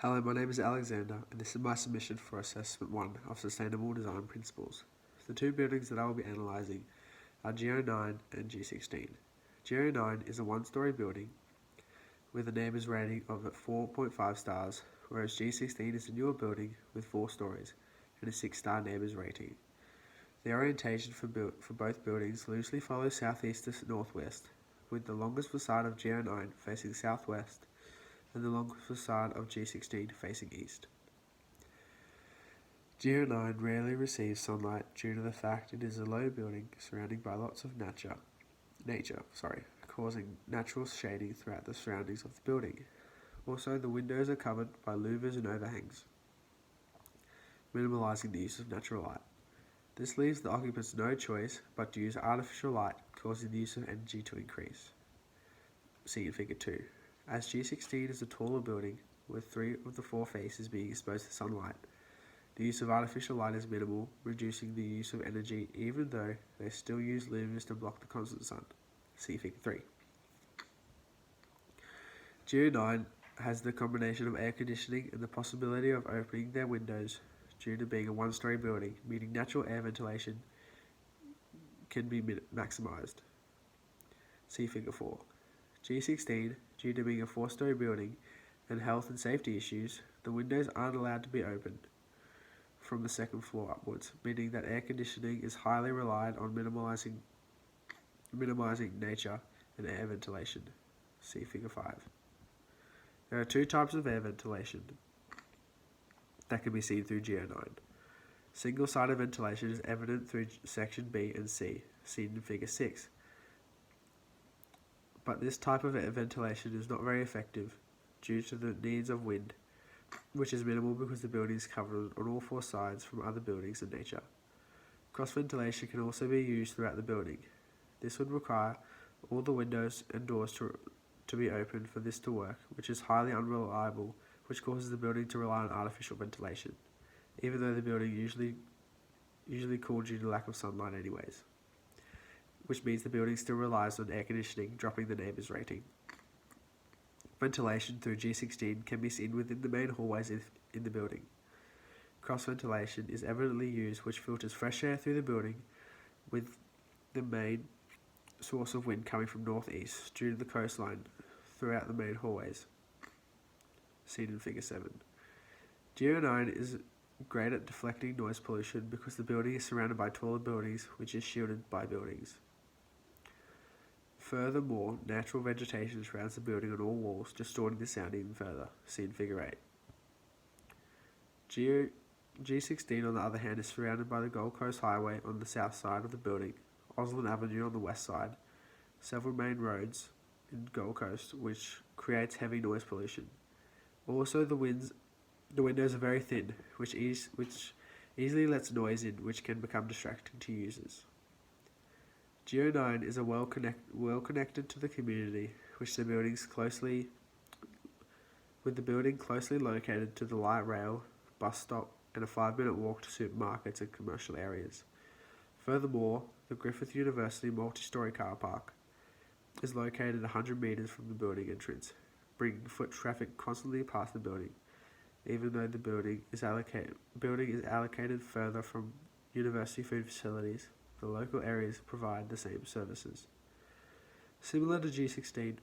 Hello, my name is Alexander, and this is my submission for Assessment 1 of Sustainable Design Principles. The two buildings that I will be analysing are G09 and G16. G09 is a one-storey building with a neighbours rating of 4.5 stars, whereas G16 is a newer building with 4 stories and a 6-star neighbours rating. The orientation for both buildings loosely follows southeast to northwest, with the longest facade of G09 facing southwest and the longest facade of G16 facing east. G09 rarely receives sunlight due to the fact it is a low building surrounded by lots of nature, causing natural shading throughout the surroundings of the building. Also, the windows are covered by louvers and overhangs, minimalising the use of natural light. This leaves the occupants no choice but to use artificial light, causing the use of energy to increase. See in Figure 2. As G16 is a taller building, with 3 of the 4 faces being exposed to sunlight, the use of artificial light is minimal, reducing the use of energy even though they still use louvers to block the constant sun. See Figure 3. G09 has the combination of air conditioning and the possibility of opening their windows due to being a one-storey building, meaning natural air ventilation can be maximised. See Figure 4. G16, due to being a 4-storey building and health and safety issues, the windows aren't allowed to be opened from the second floor upwards, meaning that air conditioning is highly relied on minimizing nature and air ventilation. See Figure 5. There are 2 types of air ventilation that can be seen through G09. Single-sided ventilation is evident through Section B and C, seen in Figure 6. But this type of air ventilation is not very effective due to the needs of wind, which is minimal because the building is covered on all 4 sides from other buildings and nature. Cross ventilation can also be used throughout the building. This would require all the windows and doors to be open for this to work, which is highly unreliable, which causes the building to rely on artificial ventilation, even though the building usually cooled due to lack of sunlight anyways, which means the building still relies on air conditioning, dropping the neighbours rating. Ventilation through G16 can be seen within the main hallways in the building. Cross ventilation is evidently used, which filters fresh air through the building, with the main source of wind coming from northeast due to the coastline throughout the main hallways, seen in Figure 7. G09 is great at deflecting noise pollution because the building is surrounded by taller buildings, which is shielded by buildings. Furthermore, natural vegetation surrounds the building on all walls, distorting the sound even further, seen Figure 8. G16, on the other hand, is surrounded by the Gold Coast Highway on the south side of the building, Osland Avenue on the west side, several main roads in Gold Coast, which creates heavy noise pollution. Also, the windows are very thin, which easily lets noise in, which can become distracting to users. G09 is well connected to the community, with the building closely located to the light rail, bus stop, and a 5-minute walk to supermarkets and commercial areas. Furthermore, the Griffith University multi-storey car park is located 100 metres from the building entrance, bringing foot traffic constantly past the building, even though the building is allocated further from university food facilities. The local areas provide the same services. Similar to G16,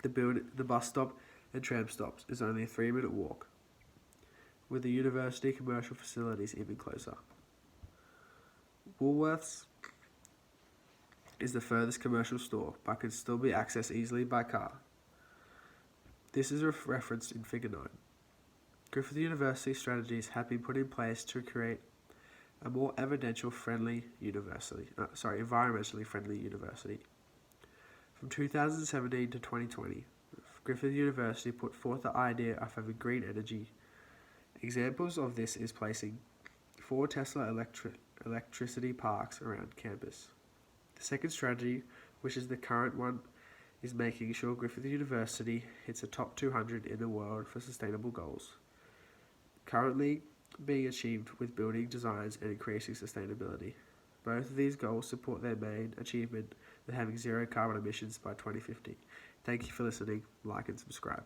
the bus stop and tram stops is only a 3-minute walk, with the university commercial facilities even closer. Woolworths is the furthest commercial store, but can still be accessed easily by car. This is referenced in Figure 9. Griffith University strategies have been put in place to create a more environmentally friendly university. From 2017 to 2020, Griffith University put forth the idea of having green energy. Examples of this is placing 4 Tesla electricity parks around campus. The second strategy, which is the current one, is making sure Griffith University hits a top 200 in the world for sustainable goals, currently being achieved with building designs and increasing sustainability. Both of these goals support their main achievement of having 0 carbon emissions by 2050. Thank you for listening, like and subscribe.